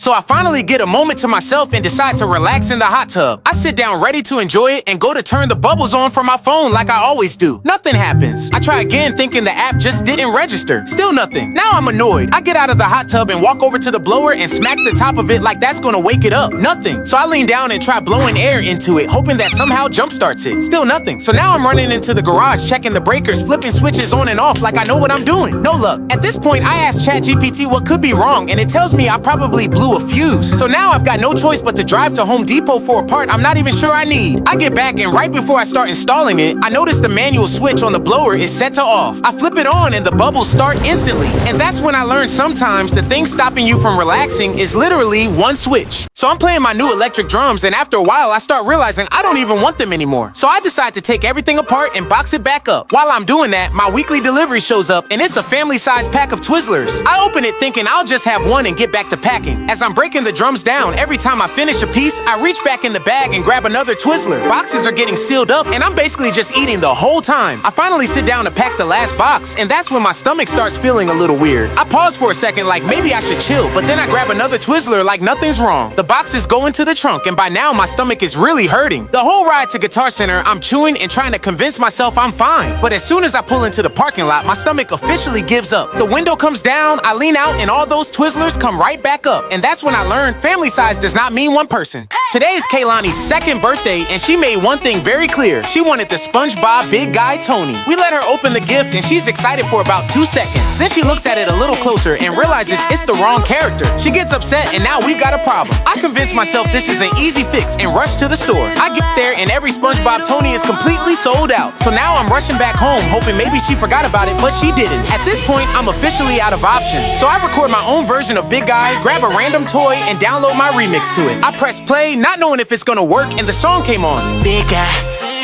So I finally get a moment to myself and decide to relax in the hot tub. I sit down ready to enjoy it and go to turn the bubbles on from my phone like I always do. Nothing happens. I try again thinking the app just didn't register. Still nothing. Now I'm annoyed. I get out of the hot tub and walk over to the blower and smack the top of it like that's gonna wake it up. Nothing. So I lean down and try blowing air into it, hoping that somehow jumpstarts it. Still nothing. So now I'm running into the garage, checking the breakers, flipping switches on and off like I know what I'm doing. No luck. At this point, I ask ChatGPT what could be wrong, and it tells me I probably blew a fuse. So now I've got no choice but to drive to Home Depot for a part I'm not even sure I need. I get back, and right before I start installing it, I notice the manual switch on the blower is set to off. I flip it on and the bubbles start instantly. And that's when I learned sometimes the thing stopping you from relaxing is literally one switch. So I'm playing my new electric drums, and after a while I start realizing I don't even want them anymore. So I decide to take everything apart and box it back up. While I'm doing that, my weekly delivery shows up, and it's a family-sized pack of Twizzlers. I open it thinking I'll just have one and get back to packing. As I'm breaking the drums down, every time I finish a piece, I reach back in the bag and grab another Twizzler. Boxes are getting sealed up, and I'm basically just eating the whole time. I finally sit down to pack the last box, and that's when my stomach starts feeling a little weird. I pause for a second like maybe I should chill, but then I grab another Twizzler like nothing's wrong. The boxes go into the trunk, and by now my stomach is really hurting. The whole ride to Guitar Center, I'm chewing and trying to convince myself I'm fine. But as soon as I pull into the parking lot, my stomach officially gives up. The window comes down, I lean out, and all those Twizzlers come right back up. And that's when I learned family size does not mean one person. Today is Kaylani's second birthday, and she made one thing very clear. She wanted the SpongeBob Big Guy Tony. We let her open the gift, and she's excited for about 2 seconds. Then she looks at it a little closer and realizes it's the wrong character. She gets upset, and now we've got a problem. I convince myself this is an easy fix and rush to the store. I get there, and every SpongeBob Tony is completely sold out. So now I'm rushing back home, hoping maybe she forgot about it, but she didn't. At this point, I'm officially out of options. So I record my own version of Big Guy, grab a random toy, and download my remix to it. I press play, not knowing if it's gonna work, and the song came on. Big guy,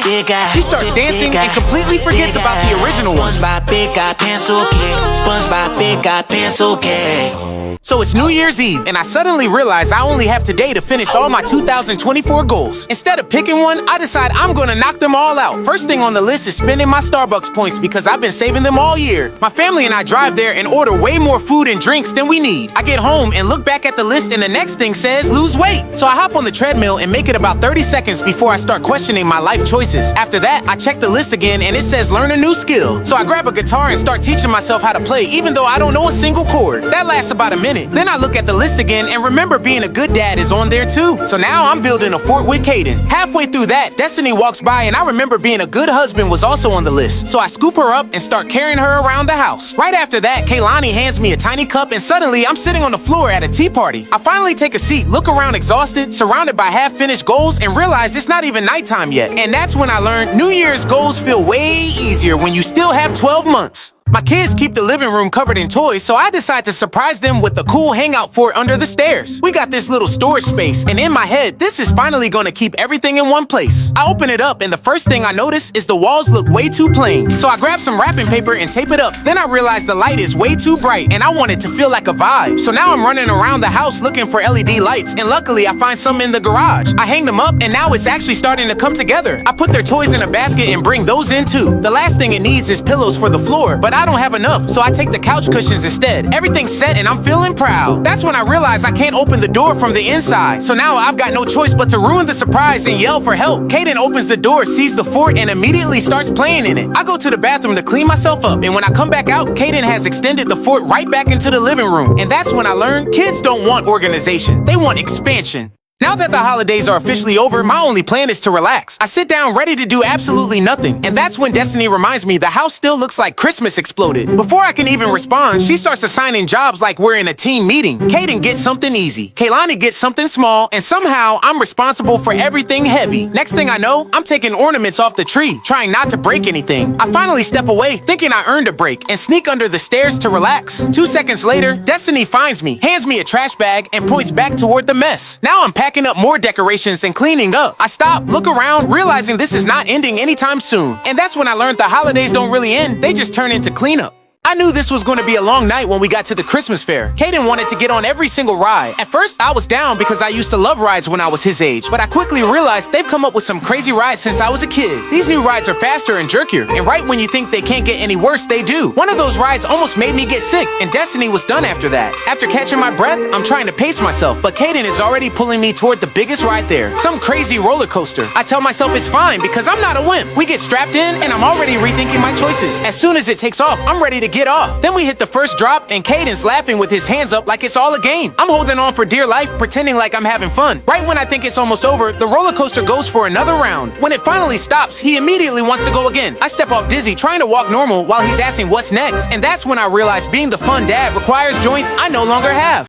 big guy. She starts dancing and completely forgets about the original one. SpongeBob Big Guy Pencil Case. SpongeBob Big Guy Pencil Case. So it's New Year's Eve, and I suddenly realize I only have today to finish all my 2024 goals. Instead of picking one, I decide I'm gonna knock them all out. First thing on the list is spending my Starbucks points because I've been saving them all year. My family and I drive there and order way more food and drinks than we need. I get home and look back at the list, and the next thing says lose weight. So I hop on the treadmill and make it about 30 seconds before I start questioning my life choices. After that, I check the list again, and it says learn a new skill. So I grab a guitar and start teaching myself how to play, even though I don't know a single chord. That lasts about a minute. Then I look at the list again and remember being a good dad is on there too. So now I'm building a fort with Kaden. Halfway through that, Destiny walks by, and I remember being a good husband was also on the list. So I scoop her up and start carrying her around the house. Right after that, Kaylani hands me a tiny cup, and suddenly I'm sitting on the floor at a tea party. I finally take a seat, look around exhausted, surrounded by half-finished goals, and realize it's not even nighttime yet. And that's when I learned New Year's goals feel way easier when you still have 12 months. My kids keep the living room covered in toys, so I decide to surprise them with the cool hangout fort under the stairs. We got this little storage space, and in my head, this is finally gonna keep everything in one place. I open it up, and the first thing I notice is the walls look way too plain. So I grab some wrapping paper and tape it up. Then I realize the light is way too bright, and I want it to feel like a vibe. So now I'm running around the house looking for LED lights, and luckily I find some in the garage. I hang them up, and now it's actually starting to come together. I put their toys in a basket and bring those in too. The last thing it needs is pillows for the floor, but I don't have enough, so I take the couch cushions instead. Everything's set, and I'm feeling proud. That's when I realize I can't open the door from the inside. So now I've got no choice but to ruin the surprise and yell for help. Kaden opens the door, sees the fort, and immediately starts playing in it. I go to the bathroom to clean myself up, and when I come back out, Kaden has extended the fort right back into the living room. And that's when I learned kids don't want organization, they want expansion. Now that the holidays are officially over, my only plan is to relax. I sit down ready to do absolutely nothing. And that's when Destiny reminds me the house still looks like Christmas exploded. Before I can even respond, she starts assigning jobs like we're in a team meeting. Kaden gets something easy, Kaylani gets something small, and somehow I'm responsible for everything heavy. Next thing I know, I'm taking ornaments off the tree, trying not to break anything. I finally step away, thinking I earned a break, and sneak under the stairs to relax. 2 seconds later, Destiny finds me, hands me a trash bag, and points back toward the mess. Now I'm packing up more decorations and cleaning up. I stop, look around, realizing this is not ending anytime soon. And that's when I learned the holidays don't really end, they just turn into cleanup. I knew this was going to be a long night when we got to the Christmas fair. Caden wanted to get on every single ride. At first, I was down because I used to love rides when I was his age, but I quickly realized they've come up with some crazy rides since I was a kid. These new rides are faster and jerkier, and right when you think they can't get any worse, they do. One of those rides almost made me get sick, and Destiny was done after that. After catching my breath, I'm trying to pace myself, but Caden is already pulling me toward the biggest ride there, some crazy roller coaster. I tell myself it's fine because I'm not a wimp. We get strapped in, and I'm already rethinking my choices. As soon as it takes off, I'm ready to get off. Then we hit the first drop, and Caden's laughing with his hands up like it's all a game. I'm holding on for dear life, pretending like I'm having fun. Right when I think it's almost over, the roller coaster goes for another round. When it finally stops, he immediately wants to go again. I step off dizzy, trying to walk normal while he's asking what's next. And that's when I realize being the fun dad requires joints I no longer have.